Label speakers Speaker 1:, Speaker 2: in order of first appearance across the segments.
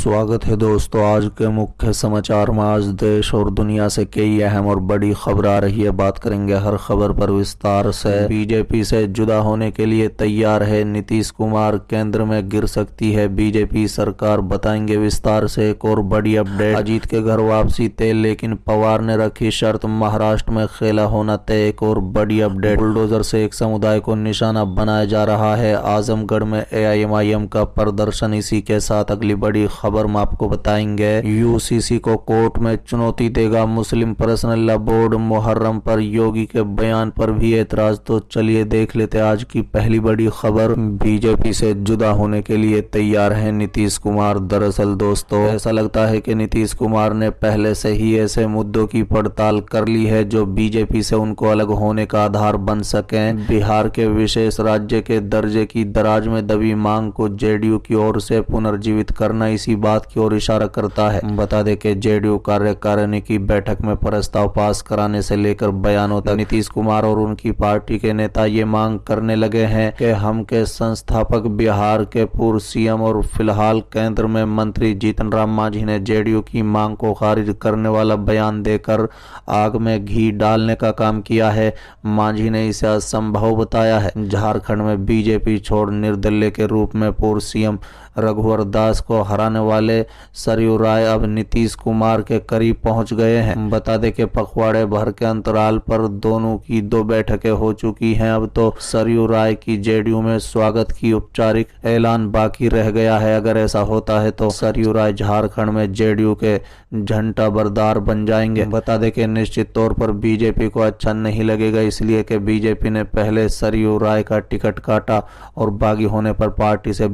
Speaker 1: स्वागत है दोस्तों। आज के मुख्य समाचार में आज देश और दुनिया से कई अहम और बड़ी खबर आ रही है। बात करेंगे हर खबर पर विस्तार से। बीजेपी से जुदा होने के लिए तैयार है नीतीश कुमार, केंद्र में गिर सकती है बीजेपी सरकार, बताएंगे विस्तार से। एक और बड़ी अपडेट, अजीत के घर वापसी तय लेकिन पवार ने रखी शर्त, महाराष्ट्र में खेला होना तय। एक और बड़ी अपडेट, बुलडोजर से एक समुदाय को निशाना बनाया जा रहा है। आजमगढ़ में AIMIM का प्रदर्शन, इसी के साथ अगली बड़ी खबर में आपको बताएंगे। UCC को कोर्ट में चुनौती देगा मुस्लिम पर्सनल लॉ बोर्ड, मुहर्रम पर योगी के बयान पर भी एतराज। तो चलिए देख लेते आज की पहली बड़ी खबर। बीजेपी से जुदा होने के लिए तैयार है नीतीश कुमार। दरअसल दोस्तों, ऐसा लगता है कि नीतीश कुमार ने पहले से ही ऐसे मुद्दों की पड़ताल कर ली है जो बीजेपी से उनको अलग होने का आधार बन सके। बिहार के विशेष राज्य के दर्जे की दराज में दबी मांग को JDU की ओर से पुनर्जीवित करना इसी बात की ओर इशारा करता है। बता दें कि JDU कार्यकारिणी की बैठक में प्रस्ताव पास कराने से लेकर बयानों तक नीतीश कुमार और उनकी पार्टी के नेता ये मांग करने लगे हैं कि हम के संस्थापक बिहार के पूर्व CM और फिलहाल केंद्र में मंत्री जीतन राम मांझी ने JDU की मांग को खारिज करने वाला बयान देकर आग में घी डालने का काम किया है। मांझी ने इसे असंभव बताया है। झारखंड में बीजेपी छोड़ निर्दलीय के रूप में पूर्व CM रघुवर दास को हराने वाले सरयू राय अब नीतीश कुमार के करीब पहुंच गए हैं। बता दें कि पखवाड़े भर के अंतराल पर दोनों की 2 बैठकें हो चुकी हैं। अब तो सरयू राय की JDU में स्वागत की औपचारिक ऐलान बाकी रह गया है। अगर ऐसा होता है तो सरयू राय झारखंड में JDU के झंडा बरदार बन जाएंगे। बता दें कि निश्चित तौर पर बीजेपी को अच्छा नहीं लगेगा, इसलिए कि बीजेपी ने पहले सरयू राय का टिकट काटा और बागी होने पर पार्टी से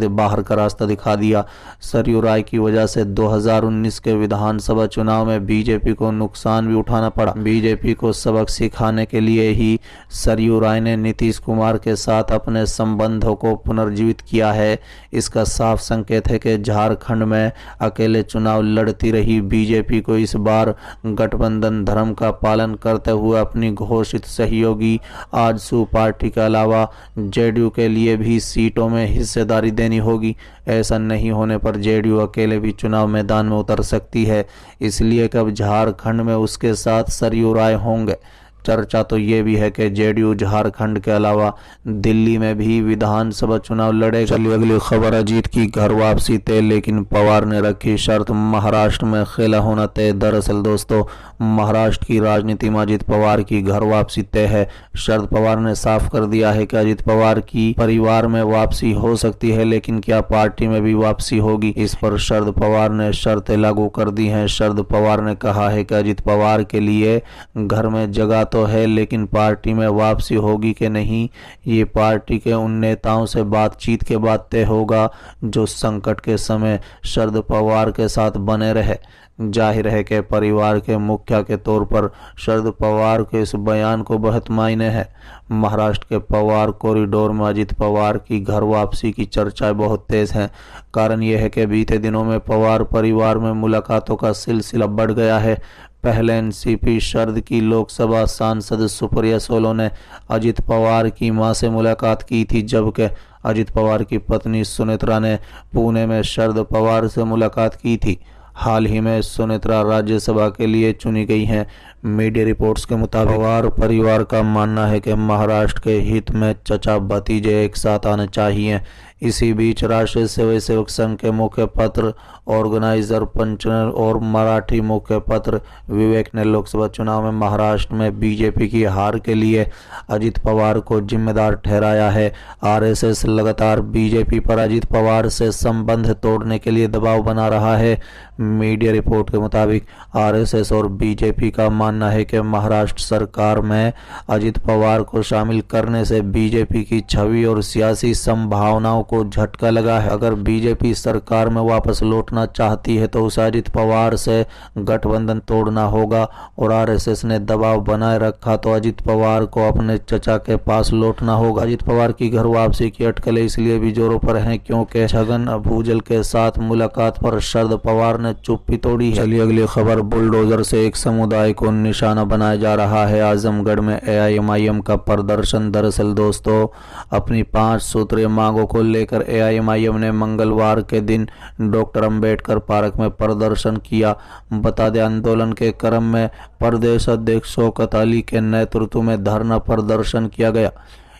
Speaker 1: बाहर का रास्ता दिखा दिया। सरयू राय की वजह से 2019 के विधानसभा चुनाव में बीजेपी को नुकसान भी उठाना पड़ा। बीजेपी को सबक सिखाने के लिए ही सरयू राय ने नीतीश कुमार के साथ अपने संबंधों को पुनर्जीवित किया है। इसका साफ संकेत है कि झारखंड में अकेले चुनाव लड़ती रही बीजेपी को इस बार गठबंधन धर्म का पालन करते हुए अपनी घोषित सहयोगी आजसू पार्टी के अलावा JDU के लिए भी सीटों में हिस्सेदारी देनी होगी। ऐसा नहीं होने पर JDU अकेले भी चुनाव मैदान में उतर सकती है, इसलिए कि अब झारखंड में उसके साथ सरयू राय होंगे। चर्चा तो ये भी है कि JDU झारखंड के अलावा दिल्ली में भी विधानसभा चुनाव लड़ेगा। चलिए अगली खबर, अजीत की घर वापसी तय लेकिन पवार ने रखी शर्त, महाराष्ट्र में खेला होना तय। दरअसल दोस्तों, महाराष्ट्र की राजनीति में अजीत पवार की घर वापसी तय है। शरद पवार ने साफ कर दिया है कि अजीत पवार की परिवार में वापसी हो सकती है, लेकिन क्या पार्टी में भी वापसी होगी, इस पर शरद पवार ने शर्तें लागू कर दी हैं। शरद पवार ने कहा है कि अजीत पवार के लिए घर में जगह तो है, लेकिन पार्टी में वापसी होगी कि नहीं, ये पार्टी के उन नेताओं से बातचीत के बाद तय होगा जो संकट के समय शरद पवार के साथ बने रहे। जाहिर है कि परिवार के मुखिया के तौर पर शरद पवार के इस बयान को बहुत मायने है। महाराष्ट्र के पवार कॉरिडोर में अजीत पवार की घर वापसी की चर्चाएं बहुत तेज हैं। कारण यह है कि बीते दिनों में पवार परिवार में मुलाकातों का सिलसिला बढ़ गया है। पहले NCP शरद की लोकसभा सांसद सुप्रिया सोलो ने अजीत पवार की मां से मुलाकात की थी, जबकि अजीत पवार की पत्नी सुनेत्रा ने पुणे में शरद पवार से मुलाकात की थी। हाल ही में सुनेत्रा राज्यसभा के लिए चुनी गई हैं। मीडिया रिपोर्ट्स के मुताबिक पवार परिवार का मानना है कि महाराष्ट्र के हित में चचा भतीजे एक साथ आने चाहिए। इसी बीच राष्ट्रीय स्वयंसेवक संघ के मुखपत्र ऑर्गेनाइजर पंचनल और मराठी मुखपत्र विवेक ने लोकसभा चुनाव में महाराष्ट्र में बीजेपी की हार के लिए अजीत पवार को जिम्मेदार ठहराया है। RSS लगातार बीजेपी पर अजीत पवार से संबंध तोड़ने के लिए दबाव बना रहा है। मीडिया रिपोर्ट के मुताबिक RSS और बीजेपी का मानना है कि महाराष्ट्र सरकार में अजीत पवार को शामिल करने से बीजेपी की छवि और सियासी संभावनाओं को झटका लगा है। अगर बीजेपी सरकार में वापस लौटना चाहती है तो उसे अजीत पवार से गठबंधन तोड़ना होगा, और RSS ने दबाव बनाए रखा तो अजीत पवार को अपने चचा के पास लौटना होगा। अजीत पवार की घर वापसी की अटकलें इसलिए भी जोरों पर हैं क्योंकि छगन भुजबल के साथ मुलाकात पर शरद पवार ने चुप्पी तोड़ी है। चलिए अगली खबर, बुलडोजर से एक समुदाय को निशाना बनाया जा रहा है। आजमगढ़ में AIMIM का प्रदर्शन। दरअसल दोस्तों, अपनी 5 सूत्रीय मांगों को लेकर एआईएमआईएम ने मंगलवार के दिन डॉक्टर अंबेडकर पार्क में प्रदर्शन किया। बता दें, आंदोलन के क्रम में प्रदेश अध्यक्ष शौकत अली के नेतृत्व में धरना प्रदर्शन किया गया।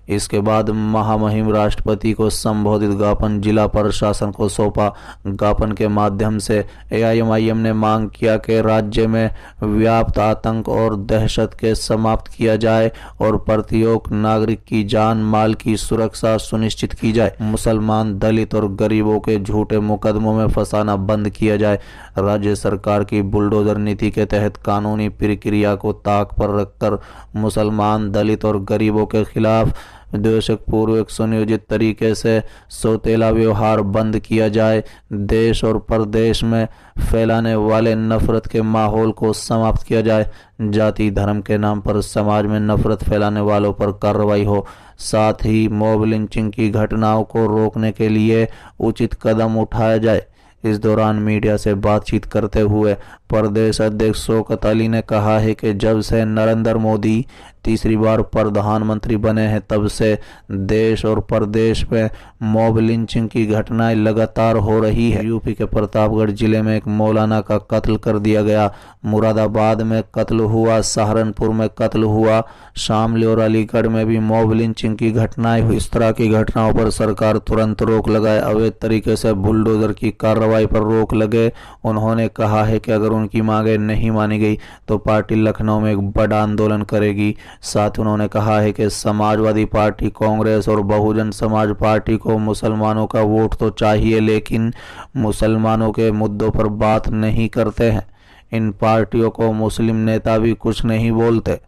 Speaker 1: इसके बाद महामहिम राष्ट्रपति को संबोधित ज्ञापन जिला प्रशासन को सौंपा। ज्ञापन के माध्यम से एआईएमआईएम ने मांग किया कि राज्य में व्याप्त आतंक और दहशत के समाप्त किया जाए और प्रत्येक नागरिक की जान माल की सुरक्षा सुनिश्चित की जाए। मुसलमान, दलित और गरीबों के झूठे मुकदमों में फंसाना बंद किया जाए। राज्य सरकार की बुलडोजर नीति के तहत कानूनी प्रक्रिया को ताक पर रखकर मुसलमान, दलित और गरीबों के खिलाफ उद्देश्यपूर्वक सुनियोजित तरीके से सौतेला व्यवहार बंद किया जाए। देश और प्रदेश में फैलाने वाले नफरत के माहौल को समाप्त किया जाए। जाति धर्म के नाम पर समाज में नफरत फैलाने वालों पर कार्रवाई हो। साथ ही मॉब लिंचिंग की घटनाओं को रोकने के लिए उचित कदम उठाया जाए। इस दौरान मीडिया से बातचीत करते हुए प्रदेश अध्यक्ष शौकत अली ने कहा है कि जब से नरेंद्र मोदी तीसरी बार प्रधानमंत्री बने हैं तब से देश और प्रदेश में मॉब लिंचिंग की घटनाएं लगातार हो रही है। यूपी के प्रतापगढ़ जिले में एक मौलाना का कत्ल कर दिया गया, मुरादाबाद में कत्ल हुआ, सहारनपुर में कत्ल हुआ, शामली और अलीगढ़ में भी मॉब लिंचिंग की घटनाएं हुई। इस तरह की घटनाओं पर सरकार तुरंत रोक लगाए, अवैध तरीके से बुलडोजर की कार्रवाई पर रोक लगे। उन्होंने कहा है कि अगर उनकी मांगें नहीं मानी गई तो पार्टी लखनऊ में एक बड़ा आंदोलन करेगी। साथ ही उन्होंने कहा है कि समाजवादी पार्टी, कांग्रेस और बहुजन समाज पार्टी को मुसलमानों का वोट तो चाहिए, लेकिन मुसलमानों के मुद्दों पर बात नहीं करते हैं। इन पार्टियों को मुस्लिम नेता भी कुछ नहीं बोलते।